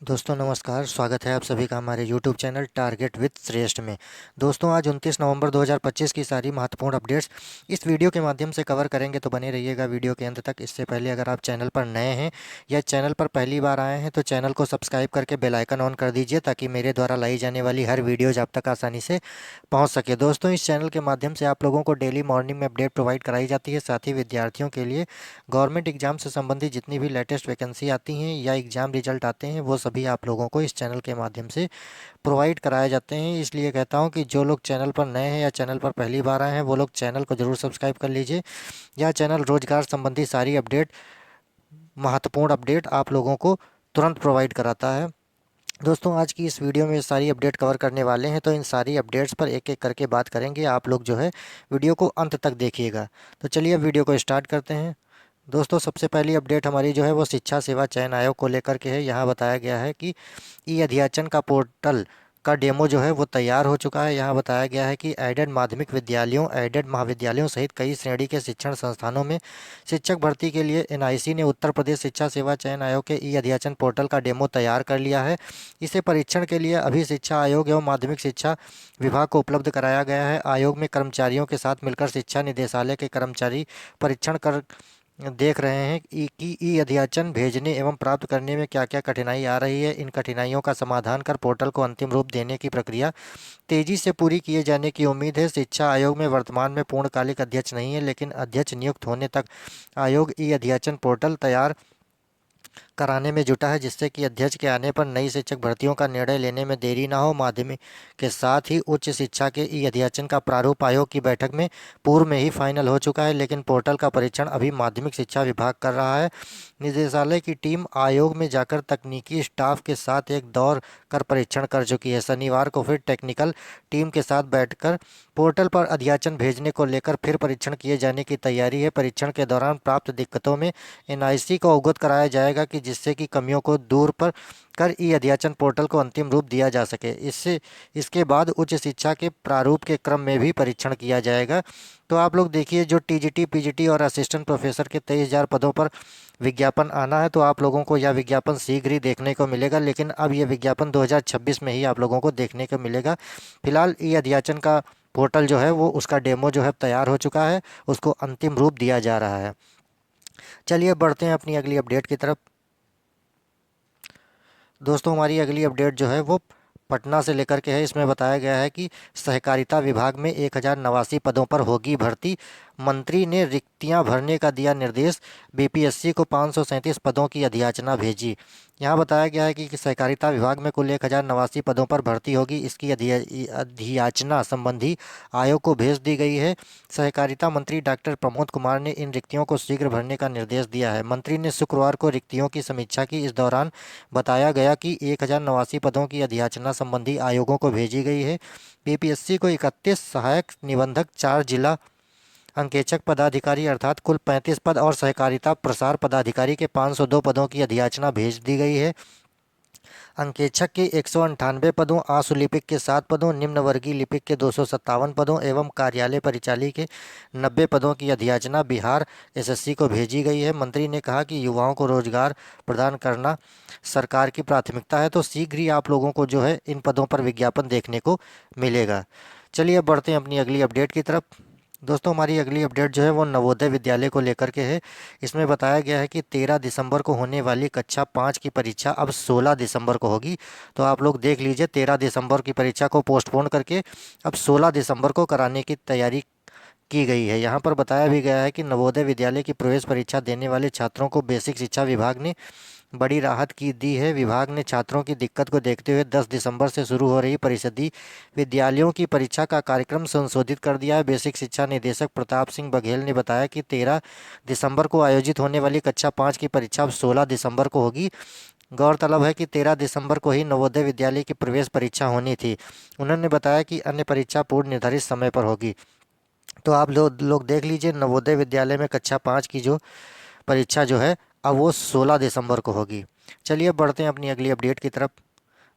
दोस्तों नमस्कार, स्वागत है आप सभी का हमारे YouTube चैनल टारगेट विद श्रेष्ठ में। दोस्तों आज 29 नवंबर 2025 की सारी महत्वपूर्ण अपडेट्स इस वीडियो के माध्यम से कवर करेंगे, तो बने रहिएगा वीडियो के अंत तक। इससे पहले अगर आप चैनल पर नए हैं या चैनल पर पहली बार आए हैं तो चैनल को सब्सक्राइब करके बेल आइकन ऑन कर दीजिए, ताकि मेरे द्वारा लाई जाने वाली हर वीडियोज़ आप तक आसानी से पहुँच सके। दोस्तों इस चैनल के माध्यम से आप लोगों को डेली मॉर्निंग में अपडेट प्रोवाइड कराई जाती है। साथ ही विद्यार्थियों के लिए गवर्नमेंट एग्जाम से संबंधित जितनी भी लेटेस्ट वैकेंसी आती हैं या एग्ज़ाम रिजल्ट आते हैं, वो सभी आप लोगों को इस चैनल के माध्यम से प्रोवाइड कराए जाते हैं। इसलिए कहता हूं कि जो लोग चैनल पर नए हैं या चैनल पर पहली बार आए हैं, वो लोग चैनल को ज़रूर सब्सक्राइब कर लीजिए। यह चैनल रोजगार संबंधी सारी अपडेट, महत्वपूर्ण अपडेट आप लोगों को तुरंत प्रोवाइड कराता है। दोस्तों आज की इस वीडियो में सारी अपडेट कवर करने वाले हैं, तो इन सारी अपडेट्स पर एक एक करके बात करेंगे। आप लोग जो है वीडियो को अंत तक देखिएगा। तो चलिए अब वीडियो को स्टार्ट करते हैं। दोस्तों सबसे पहली अपडेट हमारी जो है वो शिक्षा सेवा चयन आयोग को लेकर के है। यहाँ बताया गया है कि ई अध्याचन का पोर्टल का डेमो जो है वो तैयार हो चुका है। यहाँ बताया गया है कि एडेड माध्यमिक विद्यालयों, एडेड महाविद्यालयों सहित कई श्रेणी के शिक्षण संस्थानों में शिक्षक भर्ती के लिए एनआईसी ने उत्तर प्रदेश शिक्षा सेवा चयन आयोग के ई अध्याचन पोर्टल का डेमो तैयार कर लिया है। इसे परीक्षण के लिए अभी शिक्षा आयोग एवं माध्यमिक शिक्षा विभाग को उपलब्ध कराया गया है। आयोग में कर्मचारियों के साथ मिलकर शिक्षा निदेशालय के कर्मचारी परीक्षण कर देख रहे हैं कि ई अध्याचन भेजने एवं प्राप्त करने में क्या क्या कठिनाई आ रही है। इन कठिनाइयों का समाधान कर पोर्टल को अंतिम रूप देने की प्रक्रिया तेजी से पूरी किए जाने की उम्मीद है। शिक्षा आयोग में वर्तमान में पूर्णकालिक अध्यक्ष नहीं है, लेकिन अध्यक्ष नियुक्त होने तक आयोग ई अध्याचन पोर्टल तैयार कराने में जुटा है, जिससे कि अध्यक्ष के आने पर नई शिक्षक भर्तियों का निर्णय लेने में देरी ना हो। माध्यमिक के साथ ही उच्च शिक्षा के ई अध्याचन का प्रारूप आयोग की बैठक में पूर्व में ही फाइनल हो चुका है, लेकिन पोर्टल का परीक्षण अभी माध्यमिक शिक्षा विभाग कर रहा है। निदेशालय की टीम आयोग में जाकर तकनीकी स्टाफ के साथ एक दौर कर परीक्षण कर चुकी है। शनिवार को फिर टेक्निकल टीम के साथ बैठकर पोर्टल पर अध्याचन भेजने को लेकर फिर परीक्षण किए जाने की तैयारी है। परीक्षण के दौरान प्राप्त दिक्कतों में एनआईसी को अवगत कराया जाएगा, कि जिससे कि कमियों को दूर पर कर ई अध्याचन पोर्टल को अंतिम रूप दिया जा सके। इसके बाद उच्च शिक्षा के प्रारूप के क्रम में भी परीक्षण किया जाएगा। तो आप लोग देखिए, जो टीजीटी, पीजीटी और असिस्टेंट प्रोफेसर के 23,000 पदों पर विज्ञापन आना है, तो आप लोगों को यह विज्ञापन शीघ्र ही देखने को मिलेगा। लेकिन अब यह विज्ञापन 2026 में ही आप लोगों को देखने को मिलेगा। फिलहाल ई अध्याचन का पोर्टल जो है वो उसका डेमो जो है तैयार हो चुका है, उसको अंतिम रूप दिया जा रहा है। चलिए बढ़ते हैं अपनी अगली अपडेट की तरफ। दोस्तों हमारी अगली अपडेट जो है वो पटना से लेकर के है। इसमें बताया गया है कि सहकारिता विभाग में 1089 पदों पर होगी भर्ती। मंत्री ने रिक्तियां भरने का दिया निर्देश। बीपीएससी को 537 पदों की अधियाचना भेजी। यहाँ बताया गया है कि सहकारिता विभाग में कुल 1089 पदों पर भर्ती होगी। इसकी अधियाचना संबंधी आयोग को भेज दी गई है। सहकारिता मंत्री डॉक्टर प्रमोद कुमार ने इन रिक्तियों को शीघ्र भरने का निर्देश दिया है। मंत्री ने शुक्रवार को रिक्तियों की समीक्षा की। इस दौरान बताया गया कि 1089 पदों की अधियाचना संबंधी आयोगों को भेजी गई है। बीपीएससी को 31 सहायक निबंधक, 4 जिला अंकेक्षक पदाधिकारी अर्थात कुल 35 पद और सहकारिता प्रसार पदाधिकारी के 502 पदों की अधियाचना भेज दी गई है। अंकेक्षक के 198 पदों, आशु लिपिक के 7 पदों, निम्न वर्गीय लिपिक के 257 पदों एवं कार्यालय परिचाली के 90 पदों की अधियाचना बिहार एसएससी को भेजी गई है। मंत्री ने कहा कि युवाओं को रोजगार प्रदान करना सरकार की प्राथमिकता है, तो शीघ्र ही आप लोगों को जो है इन पदों पर विज्ञापन देखने को मिलेगा। चलिए अब बढ़ते हैं अपनी अगली अपडेट की तरफ। दोस्तों हमारी अगली अपडेट जो है वो नवोदय विद्यालय को लेकर के है। इसमें बताया गया है कि 13 दिसंबर को होने वाली कक्षा 5 की परीक्षा अब 16 दिसंबर को होगी। तो आप लोग देख लीजिए, 13 दिसंबर की परीक्षा को पोस्टपोन करके अब 16 दिसंबर को कराने की तैयारी की गई है। यहाँ पर बताया भी गया है कि नवोदय विद्यालय की प्रवेश परीक्षा देने वाले छात्रों को बेसिक शिक्षा विभाग ने बड़ी राहत की दी है। विभाग ने छात्रों की दिक्कत को देखते हुए 10 दिसंबर से शुरू हो रही परिषदीय विद्यालयों की परीक्षा का कार्यक्रम संशोधित कर दिया है। बेसिक शिक्षा निदेशक प्रताप सिंह बघेल ने बताया कि 13 दिसंबर को आयोजित होने वाली कक्षा 5 की परीक्षा अब 16 दिसंबर को होगी। गौरतलब है कि 13 दिसंबर को ही नवोदय विद्यालय की प्रवेश परीक्षा होनी थी। उन्होंने बताया कि अन्य परीक्षा पूर्व निर्धारित समय पर होगी। तो आप लोग देख लीजिए, नवोदय विद्यालय में कक्षा 5 की जो परीक्षा जो है अब वो 16 दिसंबर को होगी। चलिए बढ़ते हैं अपनी अगली अपडेट की तरफ।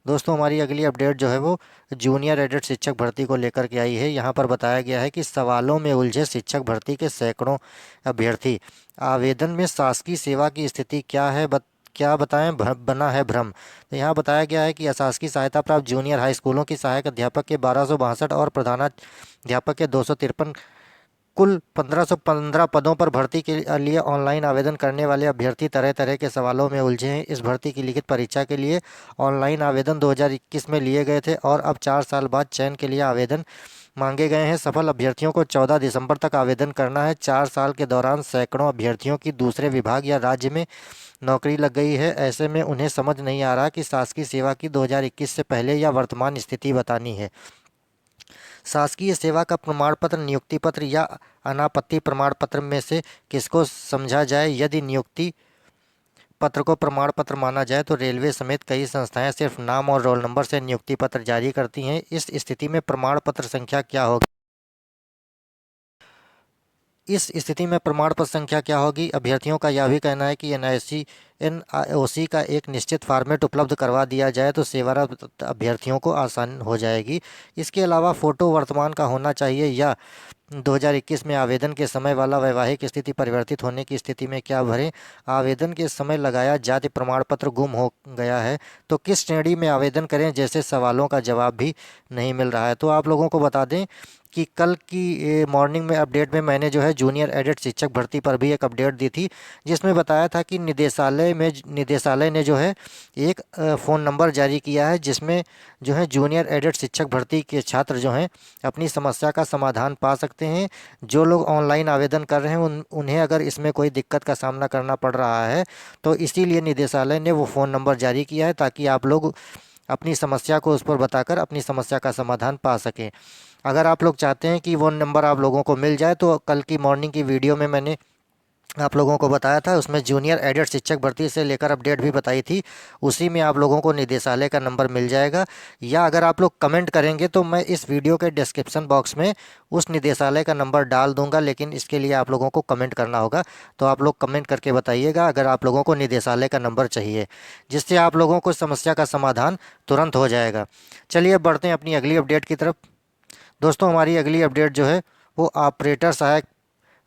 दोस्तों हमारी अगली अपडेट जो है वो जूनियर एडेड शिक्षक भर्ती को लेकर के आई है। यहाँ पर बताया गया है कि सवालों में उलझे शिक्षक भर्ती के सैकड़ों अभ्यर्थी। आवेदन में शासकीय सेवा की स्थिति क्या है, क्या बताएं, बना है भ्रम। तो यहाँ बताया गया है कि अशासकीय सहायता प्राप्त जूनियर हाई स्कूलों की सहायक अध्यापक के 1262 और प्रधानाध्यापक के 253 कुल 1515 पदों पर भर्ती के लिए ऑनलाइन आवेदन करने वाले अभ्यर्थी तरह तरह के सवालों में उलझे हैं। इस भर्ती की लिखित परीक्षा के लिए ऑनलाइन आवेदन 2021 में लिए गए थे और अब 4 साल बाद चयन के लिए आवेदन मांगे गए हैं। सफल अभ्यर्थियों को 14 दिसंबर तक आवेदन करना है। 4 साल के दौरान सैकड़ों अभ्यर्थियों की दूसरे विभाग या राज्य में नौकरी लग गई है। ऐसे में उन्हें समझ नहीं आ रहा कि शासकीय सेवा की 2021 से पहले या वर्तमान स्थिति बतानी है। शासकीय सेवा का प्रमाण पत्र नियुक्ति पत्र या अनापत्ति प्रमाण पत्र में से किसको समझा जाए। यदि नियुक्ति पत्र को प्रमाण पत्र माना जाए तो रेलवे समेत कई संस्थाएं सिर्फ नाम और रोल नंबर से नियुक्ति पत्र जारी करती हैं। इस स्थिति में प्रमाण पत्र संख्या क्या होगी? प्रमाण पत्र संख्या क्या होगी? अभ्यर्थियों का यह भी कहना है कि एनआईओसी का एक निश्चित फॉर्मेट उपलब्ध करवा दिया जाए तो सेवारत अभ्यर्थियों को आसान हो जाएगी। इसके अलावा फ़ोटो वर्तमान का होना चाहिए या 2021 में आवेदन के समय वाला वैवाहिक स्थिति परिवर्तित होने की स्थिति में क्या भरें? आवेदन के समय लगाया जाति प्रमाण पत्र गुम हो गया है तो किस श्रेणी में आवेदन करें? जैसे सवालों का जवाब भी नहीं मिल रहा है। तो आप लोगों को बता दें कि कल की मॉर्निंग में अपडेट में मैंने जो है जूनियर एडेड शिक्षक भर्ती पर भी एक अपडेट दी थी, जिसमें बताया था कि निदेशालय ने जो है एक फ़ोन नंबर जारी किया है, जिसमें जो है जूनियर एडेड शिक्षक भर्ती के छात्र जो हैं अपनी समस्या का समाधान पा सकते हैं। जो लोग ऑनलाइन आवेदन कर रहे हैं उन्हें अगर इसमें कोई दिक्कत का सामना करना पड़ रहा है तो इसीलिए निदेशालय ने वो फ़ोन नंबर जारी किया है, ताकि आप लोग अपनी समस्या को उस पर बताकर अपनी समस्या का समाधान पा सकें। अगर आप लोग चाहते हैं कि वो नंबर आप लोगों को मिल जाए तो कल की मॉर्निंग की वीडियो में मैंने आप लोगों को बताया था, उसमें जूनियर एडेड शिक्षक भर्ती से लेकर अपडेट भी बताई थी। उसी में आप लोगों को निदेशालय का नंबर मिल जाएगा। या अगर आप लोग कमेंट करेंगे तो मैं इस वीडियो के डिस्क्रिप्शन बॉक्स में उस निदेशालय का नंबर डाल दूंगा, लेकिन इसके लिए आप लोगों को कमेंट करना होगा। तो आप लोग कमेंट करके बताइएगा अगर आप लोगों को निदेशालय का नंबर चाहिए, जिससे आप लोगों को समस्या का समाधान तुरंत हो जाएगा। चलिए अब बढ़ते हैं अपनी अगली अपडेट की तरफ। दोस्तों, हमारी अगली अपडेट जो है वो ऑपरेटर सहायक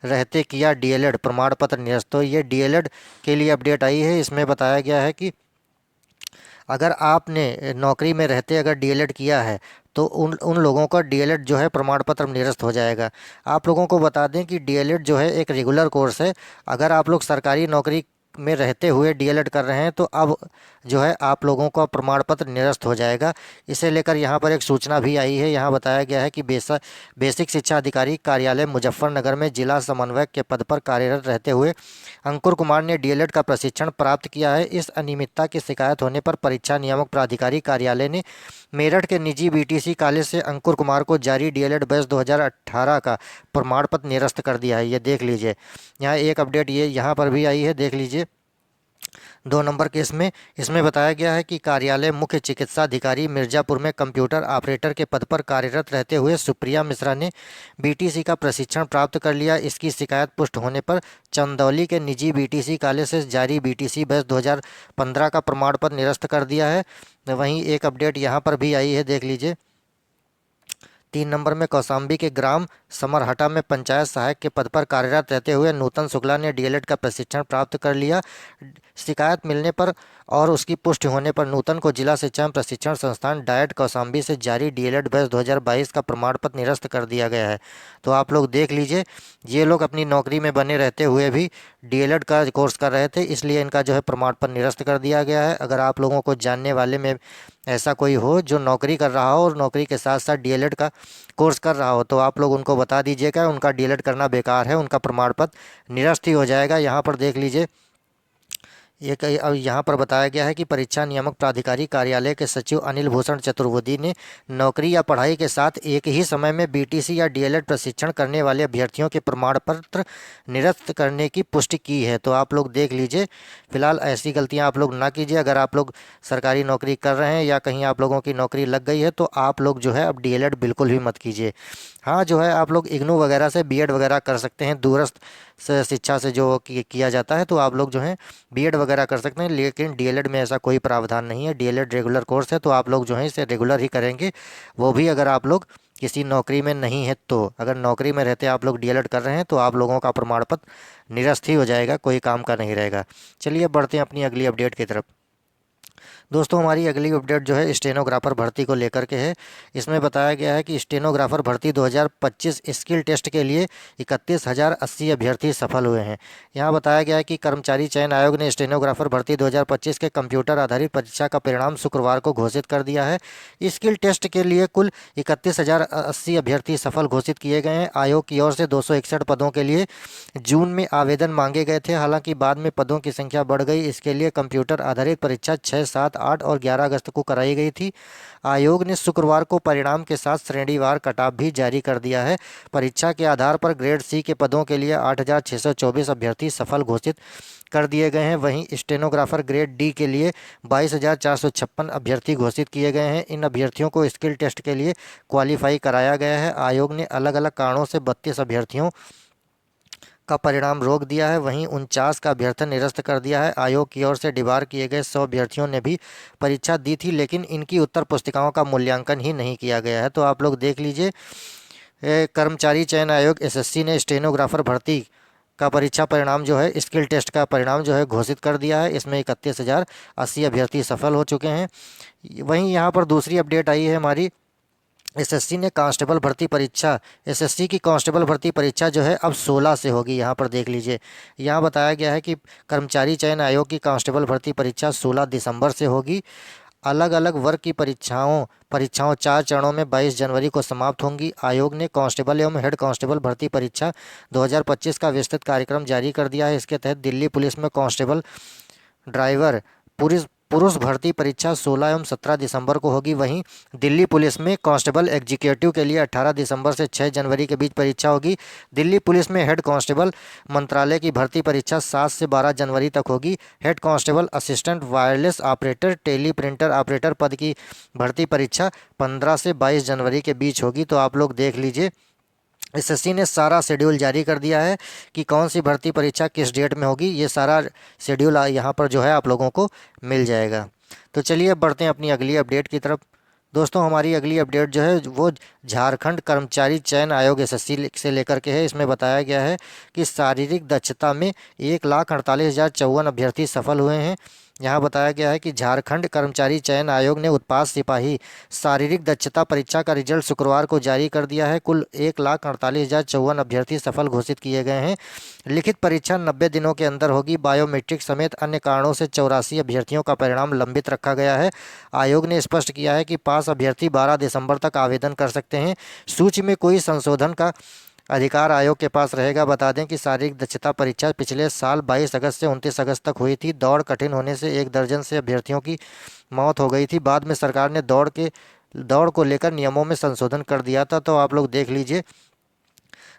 रहते किया डीएलएड प्रमाण पत्र निरस्त। तो ये डीएलएड के लिए अपडेट आई है। इसमें बताया गया है कि अगर आपने नौकरी में रहते अगर डीएलएड किया है तो उन उन लोगों का डीएलएड जो है प्रमाण पत्र निरस्त हो जाएगा। आप लोगों को बता दें कि डीएलएड जो है एक रेगुलर कोर्स है। अगर आप लोग सरकारी नौकरी में रहते हुए डीएलएड कर रहे हैं तो अब जो है आप लोगों का प्रमाण पत्र निरस्त हो जाएगा। इसे लेकर यहाँ पर एक सूचना भी आई है। यहाँ बताया गया है कि बेसिक शिक्षा अधिकारी कार्यालय मुजफ्फरनगर में जिला समन्वयक के पद पर कार्यरत रहते हुए अंकुर कुमार ने डीएलएड का प्रशिक्षण प्राप्त किया है। इस अनियमितता की शिकायत होने पर परीक्षा नियामक प्राधिकारी कार्यालय ने मेरठ के निजी बीटीसी कॉलेज से अंकुर कुमार को जारी डीएलएड बैच 2018 का प्रमाण पत्र निरस्त कर दिया है। ये देख लीजिए, यहाँ एक अपडेट ये यहाँ पर भी आई है, देख लीजिए 2 नंबर केस में। इसमें बताया गया है कि कार्यालय मुख्य चिकित्सा अधिकारी मिर्जापुर में कंप्यूटर ऑपरेटर के पद पर कार्यरत रहते हुए सुप्रिया मिश्रा ने बीटीसी का प्रशिक्षण प्राप्त कर लिया। इसकी शिकायत पुष्ट होने पर चंदौली के निजी बीटीसी कॉलेज से जारी बीटीसी बैच 2015 का प्रमाण पत्र निरस्त कर दिया है। वहीं एक अपडेट यहाँ पर भी आई है, देख लीजिए 3 नंबर में कौशाम्बी के ग्राम समरहटा में पंचायत सहायक के पद पर कार्यरत रहते हुए नूतन शुक्ला ने डीएलएड का प्रशिक्षण प्राप्त कर लिया। शिकायत मिलने पर और उसकी पुष्टि होने पर नूतन को जिला शिक्षा एवं प्रशिक्षण संस्थान डायट कौशाम्बी से जारी डीएलएड बैच 2022 का प्रमाण पत्र निरस्त कर दिया गया है। तो आप लोग देख लीजिए, ये लोग अपनी नौकरी में बने रहते हुए भी डीएलएड का कोर्स कर रहे थे, इसलिए इनका जो है प्रमाण पत्र निरस्त कर दिया गया है। अगर आप लोगों को जानने वाले में ऐसा कोई हो जो नौकरी कर रहा हो और नौकरी के साथ साथ डीएलएड का कोर्स कर रहा हो तो आप लोग उनको बता दीजिएगा, उनका डीएलएड करना बेकार है, उनका प्रमाण पत्र निरस्त ही हो जाएगा। यहाँ पर देख लीजिए एक अब यहाँ पर बताया गया है कि परीक्षा नियामक प्राधिकारी कार्यालय के सचिव अनिल भूषण चतुर्वेदी ने नौकरी या पढ़ाई के साथ एक ही समय में बीटीसी या डीएलएड प्रशिक्षण करने वाले अभ्यर्थियों के प्रमाण पत्र निरस्त करने की पुष्टि की है। तो आप लोग देख लीजिए, फिलहाल ऐसी गलतियां आप लोग ना कीजिए। अगर आप लोग सरकारी नौकरी कर रहे हैं या कहीं आप लोगों की नौकरी लग गई है तो आप लोग जो है अब डीएलएड बिल्कुल भी मत कीजिए। हाँ, जो है आप लोग इग्नू वगैरह से बीएड वगैरह कर सकते हैं, दूरस्थ शिक्षा से जो किया जाता है तो आप लोग जो है बीएड वगैरह कर सकते हैं, लेकिन डीएलएड में ऐसा कोई प्रावधान नहीं है। डीएलएड रेगुलर कोर्स है तो आप लोग जो है इसे रेगुलर ही करेंगे, वो भी अगर आप लोग किसी नौकरी में नहीं है तो, अगर नौकरी में रहते आप लोग डीएलएड कर रहे हैं तो आप लोगों का प्रमाण पत्र निरस्त ही हो जाएगा, कोई काम का नहीं रहेगा। चलिए बढ़ते हैं अपनी अगली अपडेट की तरफ। दोस्तों हमारी अगली अपडेट जो है स्टेनोग्राफर भर्ती को लेकर के है। इसमें बताया गया है कि स्टेनोग्राफर भर्ती 2025 स्किल टेस्ट के लिए 31,080 अभ्यर्थी सफल हुए हैं। यहाँ बताया गया है कि कर्मचारी चयन आयोग ने स्टेनोग्राफर भर्ती 2025 के कंप्यूटर आधारित परीक्षा का परिणाम शुक्रवार को घोषित कर दिया है। स्किल टेस्ट के लिए कुल 31,080 अभ्यर्थी सफल घोषित किए गए हैं। आयोग की ओर से 261 पदों के लिए जून में आवेदन मांगे गए थे, हालांकि बाद में पदों की संख्या बढ़ गई। इसके लिए कंप्यूटर आधारित परीक्षा 6, 7, 8 और 11 अगस्त को कराई गई थी। आयोग ने शुक्रवार को परिणाम के साथ श्रेणीवार कटऑफ भी जारी कर दिया है। परीक्षा के आधार पर ग्रेड सी के पदों के लिए 8,624 अभ्यर्थी सफल घोषित कर दिए गए हैं। वहीं स्टेनोग्राफर ग्रेड डी के लिए 22,456 अभ्यर्थी घोषित किए गए हैं। इन अभ्यर्थियों को स्किल टेस्ट के लिए क्वालिफाई कराया गया है। आयोग ने अलग अलग कारणों से 32 अभ्यर्थियों का परिणाम रोक दिया है, वहीं 49 का अभ्यर्थन निरस्त कर दिया है। आयोग की ओर से डिबार किए गए 100 अभ्यर्थियों ने भी परीक्षा दी थी, लेकिन इनकी उत्तर पुस्तिकाओं का मूल्यांकन ही नहीं किया गया है। तो आप लोग देख लीजिए, कर्मचारी चयन आयोग एसएससी ने स्टेनोग्राफर भर्ती का परीक्षा परिणाम जो है, स्किल टेस्ट का परिणाम जो है घोषित कर दिया है। इसमें 31,080 अभ्यर्थी सफल हो चुके हैं। वहीं यहाँ पर दूसरी अपडेट आई है हमारी, एसएससी ने कांस्टेबल भर्ती परीक्षा, एसएससी की कांस्टेबल भर्ती परीक्षा जो है अब 16 से होगी। यहाँ पर देख लीजिए, यहाँ बताया गया है कि कर्मचारी चयन आयोग की कांस्टेबल भर्ती परीक्षा 16 दिसंबर से होगी। अलग अलग वर्ग की परीक्षाओं 4 चरणों में 22 जनवरी को समाप्त होंगी। आयोग ने कांस्टेबल एवं हेड कांस्टेबल भर्ती परीक्षा 2025 का विस्तृत कार्यक्रम जारी कर दिया है। इसके तहत दिल्ली पुलिस में कांस्टेबल ड्राइवर पुरुष पुरुष भर्ती परीक्षा 16 एवं 17 दिसंबर को होगी। वहीं दिल्ली पुलिस में कांस्टेबल एग्जीक्यूटिव के लिए 18 दिसंबर से 6 जनवरी के बीच परीक्षा होगी। दिल्ली पुलिस में हेड कांस्टेबल मंत्रालय की भर्ती परीक्षा 7 से 12 जनवरी तक होगी। Head constable assistant wireless operator teleprinter operator पद की भर्ती परीक्षा 15 से 22 जनवरी के बीच होगी। तो आप लोग देख लीजिए, एसएससी ने सारा शेड्यूल जारी कर दिया है कि कौन सी भर्ती परीक्षा किस डेट में होगी। ये सारा शेड्यूल यहाँ पर जो है आप लोगों को मिल जाएगा। तो चलिए अब बढ़ते हैं अपनी अगली अपडेट की तरफ। दोस्तों हमारी अगली अपडेट जो है वो झारखंड कर्मचारी चयन आयोग एसएससी से लेकर के है। इसमें बताया गया है कि शारीरिक दक्षता में 1,48,054 अभ्यर्थी सफल हुए हैं। यहाँ बताया गया है कि झारखंड कर्मचारी चयन आयोग ने उत्पाद सिपाही शारीरिक दक्षता परीक्षा का रिजल्ट शुक्रवार को जारी कर दिया है। कुल 1,48,054 अभ्यर्थी सफल घोषित किए गए हैं। लिखित परीक्षा 90 दिनों के अंदर होगी। बायोमेट्रिक समेत अन्य कारणों से 84 अभ्यर्थियों का परिणाम लंबित रखा गया है। आयोग ने स्पष्ट किया है कि पास अभ्यर्थी 12 दिसंबर तक आवेदन कर सकते हैं। सूची में कोई संशोधन का अधिकार आयोग के पास रहेगा। बता दें कि शारीरिक दक्षता परीक्षा पिछले साल 22 अगस्त से 29 अगस्त तक हुई थी। दौड़ कठिन होने से 1 दर्जन से अभ्यर्थियों की मौत हो गई थी। बाद में सरकार ने दौड़ को लेकर नियमों में संशोधन कर दिया था। तो आप लोग देख लीजिए,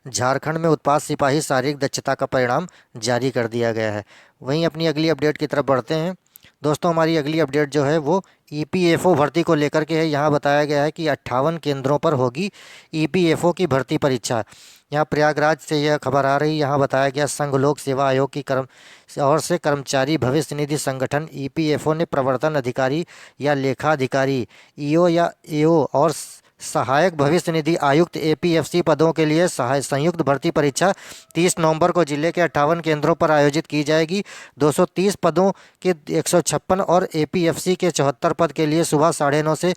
झारखंड में उत्पाद सिपाही शारीरिक दक्षता का परिणाम जारी कर दिया गया है। वहीं अपनी अगली अपडेट की तरफ बढ़ते हैं। दोस्तों हमारी अगली अपडेट जो है वो ईपीएफओ भर्ती को लेकर के है। यहाँ बताया गया है कि 58 केंद्रों पर होगी ईपीएफओ की भर्ती परीक्षा। यहाँ प्रयागराज से यह खबर आ रही। यहाँ बताया गया संघ लोक सेवा आयोग की कर्मचारी भविष्य निधि संगठन ईपीएफओ ने प्रवर्तन अधिकारी या लेखा अधिकारी ईओ या एओ और सहायक भविष्य निधि आयुक्त एपीएफसी पदों के लिए संयुक्त भर्ती परीक्षा 30 नवंबर को जिले के 58 केंद्रों पर आयोजित की जाएगी। 230 पदों के 156 और एपीएफसी के 74 पद के लिए सुबह 9:30 से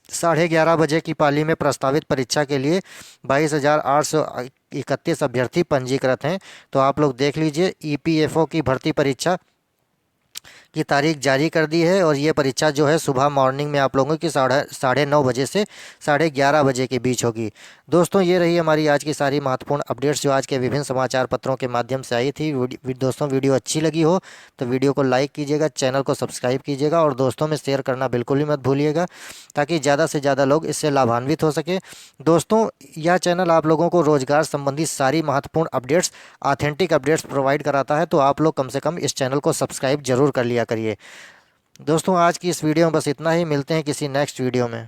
11:30 बजे की पाली में प्रस्तावित परीक्षा के लिए 22,831 अभ्यर्थी पंजीकृत हैं। तो आप लोग देख लीजिए, ईपीएफओ की भर्ती परीक्षा की तारीख जारी कर दी है और ये परीक्षा जो है सुबह मॉर्निंग में आप लोगों की 9:30 बजे से 11:30 बजे के बीच होगी। दोस्तों ये रही हमारी आज की सारी महत्वपूर्ण अपडेट्स जो आज के विभिन्न समाचार पत्रों के माध्यम से आई थी। दोस्तों वीडियो अच्छी लगी हो तो वीडियो को लाइक कीजिएगा, चैनल को सब्सक्राइब कीजिएगा और दोस्तों में शेयर करना बिल्कुल ही मत भूलिएगा, ताकि ज़्यादा से ज़्यादा लोग इससे लाभान्वित हो सके। दोस्तों यह चैनल आप लोगों को रोजगार संबंधी सारी महत्वपूर्ण अपडेट्स, ऑथेंटिक अपडेट्स प्रोवाइड कराता है। तो आप लोग कम से कम इस चैनल को सब्सक्राइब जरूर कर लिया करिए। दोस्तों आज की इस वीडियो में बस इतना ही। मिलते हैं किसी नेक्स्ट वीडियो में।